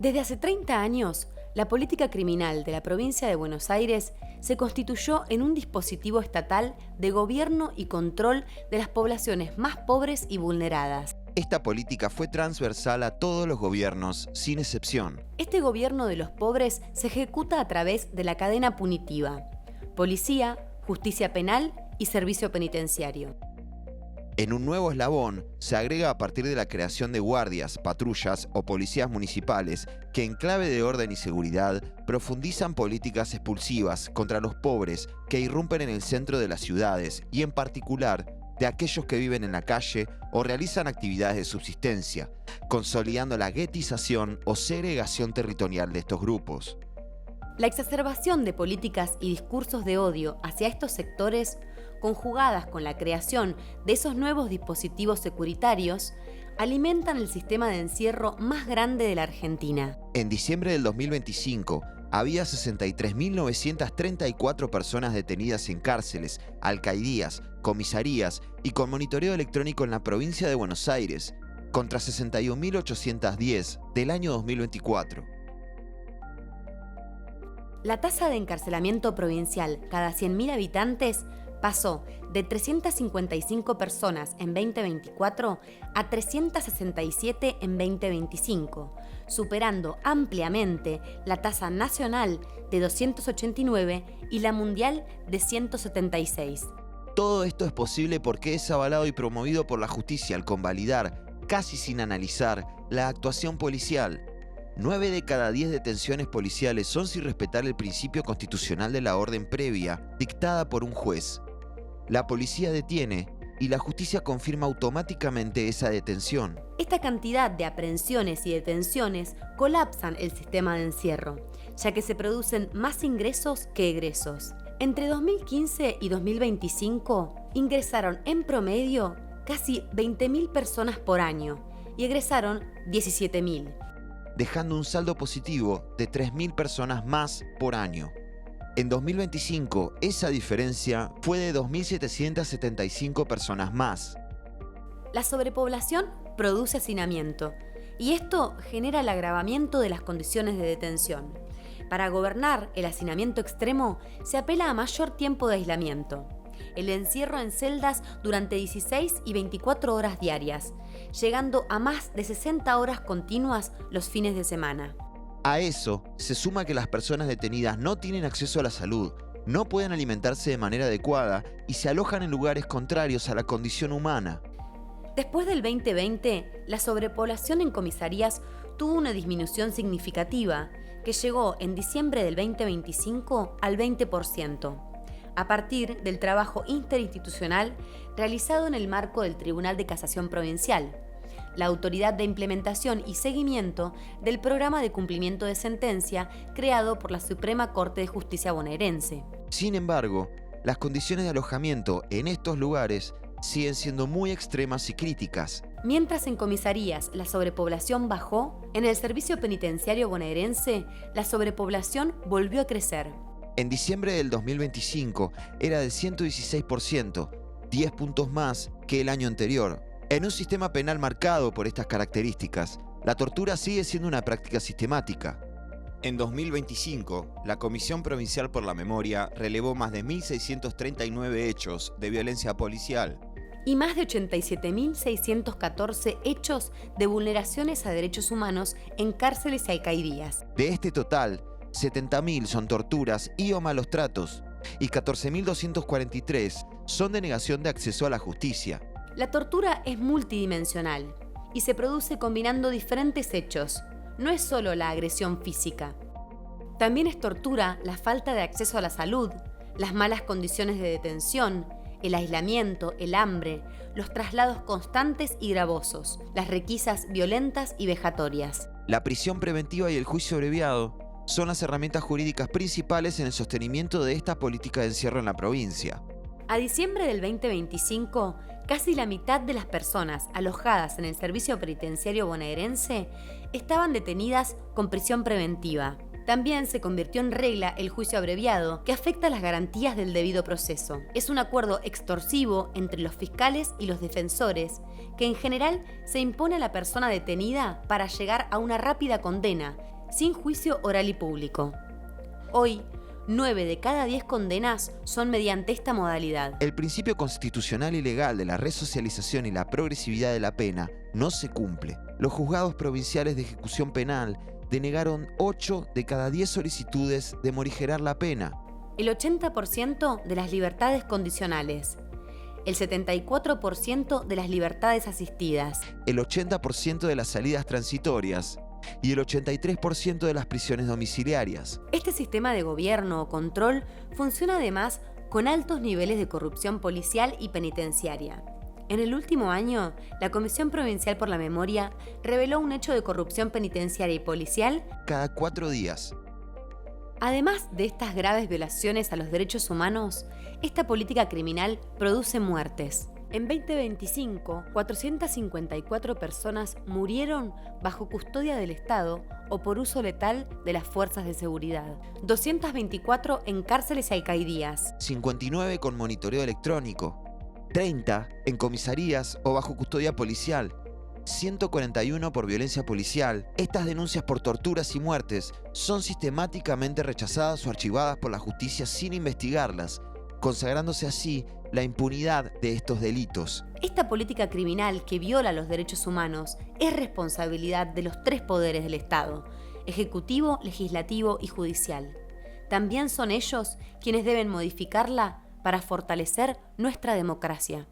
Desde hace 30 años, la política criminal de la provincia de Buenos Aires se constituyó en un dispositivo estatal de gobierno y control de las poblaciones más pobres y vulneradas. Esta política fue transversal a todos los gobiernos, sin excepción. Este gobierno de los pobres se ejecuta a través de la cadena punitiva: policía, justicia penal y servicio penitenciario. En un nuevo eslabón se agrega a partir de la creación de guardias, patrullas o policías municipales que en clave de orden y seguridad profundizan políticas expulsivas contra los pobres que irrumpen en el centro de las ciudades y en particular de aquellos que viven en la calle o realizan actividades de subsistencia, consolidando la guetización o segregación territorial de estos grupos. La exacerbación de políticas y discursos de odio hacia estos sectores, conjugadas con la creación de esos nuevos dispositivos securitarios, alimentan el sistema de encierro más grande de la Argentina. En diciembre del 2025, había 63.934 personas detenidas en cárceles, alcaldías, comisarías y con monitoreo electrónico en la provincia de Buenos Aires, contra 61.810 del año 2024. La tasa de encarcelamiento provincial cada 100.000 habitantes pasó de 355 personas en 2024 a 367 en 2025, superando ampliamente la tasa nacional de 289 y la mundial de 176. Todo esto es posible porque es avalado y promovido por la justicia al convalidar, casi sin analizar, la actuación policial. 9 de cada 10 detenciones policiales son sin respetar el principio constitucional de la orden previa, dictada por un juez. La policía detiene y la justicia confirma automáticamente esa detención. Esta cantidad de aprehensiones y detenciones colapsan el sistema de encierro, ya que se producen más ingresos que egresos. Entre 2015 y 2025 ingresaron en promedio casi 20.000 personas por año y egresaron 17.000. Dejando un saldo positivo de 3.000 personas más por año. En 2025, esa diferencia fue de 2.775 personas más. La sobrepoblación produce hacinamiento, y esto genera el agravamiento de las condiciones de detención. Para gobernar el hacinamiento extremo, se apela a mayor tiempo de aislamiento. El encierro en celdas durante 16 y 24 horas diarias, llegando a más de 60 horas continuas los fines de semana. A eso se suma que las personas detenidas no tienen acceso a la salud, no pueden alimentarse de manera adecuada y se alojan en lugares contrarios a la condición humana. Después del 2020, la sobrepoblación en comisarías tuvo una disminución significativa, que llegó en diciembre del 2025 al 20%. A partir del trabajo interinstitucional realizado en el marco del Tribunal de Casación Provincial, la autoridad de implementación y seguimiento del programa de cumplimiento de sentencia creado por la Suprema Corte de Justicia bonaerense. Sin embargo, las condiciones de alojamiento en estos lugares siguen siendo muy extremas y críticas. Mientras en comisarías la sobrepoblación bajó, en el servicio penitenciario bonaerense la sobrepoblación volvió a crecer. En diciembre del 2025 era del 116%, 10 puntos más que el año anterior. En un sistema penal marcado por estas características, la tortura sigue siendo una práctica sistemática. En 2025, la Comisión Provincial por la Memoria relevó más de 1.639 hechos de violencia policial y más de 87.614 hechos de vulneraciones a derechos humanos en cárceles y alcaldías. De este total, 70.000 son torturas y o malos tratos, y 14.243 son de negación de acceso a la justicia. La tortura es multidimensional y se produce combinando diferentes hechos. No es solo la agresión física. También es tortura la falta de acceso a la salud, las malas condiciones de detención, el aislamiento, el hambre, los traslados constantes y gravosos, las requisas violentas y vejatorias. La prisión preventiva y el juicio abreviado son las herramientas jurídicas principales en el sostenimiento de esta política de encierro en la provincia. A diciembre del 2025, casi la mitad de las personas alojadas en el servicio penitenciario bonaerense estaban detenidas con prisión preventiva. También se convirtió en regla el juicio abreviado, que afecta las garantías del debido proceso. Es un acuerdo extorsivo entre los fiscales y los defensores, que en general se impone a la persona detenida para llegar a una rápida condena, sin juicio oral y público. Hoy, 9 de cada 10 condenas son mediante esta modalidad. El principio constitucional y legal de la resocialización y la progresividad de la pena no se cumple. Los juzgados provinciales de ejecución penal denegaron 8 de cada 10 solicitudes de morigerar la pena. El 80% de las libertades condicionales, el 74% de las libertades asistidas, el 80% de las salidas transitorias y el 83% de las prisiones domiciliarias. Este sistema de gobierno o control funciona además con altos niveles de corrupción policial y penitenciaria. En el último año, la Comisión Provincial por la Memoria reveló un hecho de corrupción penitenciaria y policial cada 4 días. Además de estas graves violaciones a los derechos humanos, esta política criminal produce muertes. En 2025, 454 personas murieron bajo custodia del Estado o por uso letal de las fuerzas de seguridad. 224 en cárceles y alcaidías. 59 con monitoreo electrónico. 30 en comisarías o bajo custodia policial. 141 por violencia policial. Estas denuncias por torturas y muertes son sistemáticamente rechazadas o archivadas por la justicia sin investigarlas, consagrándose así la impunidad de estos delitos. Esta política criminal que viola los derechos humanos es responsabilidad de los 3 poderes del Estado: ejecutivo, legislativo y judicial. También son ellos quienes deben modificarla para fortalecer nuestra democracia.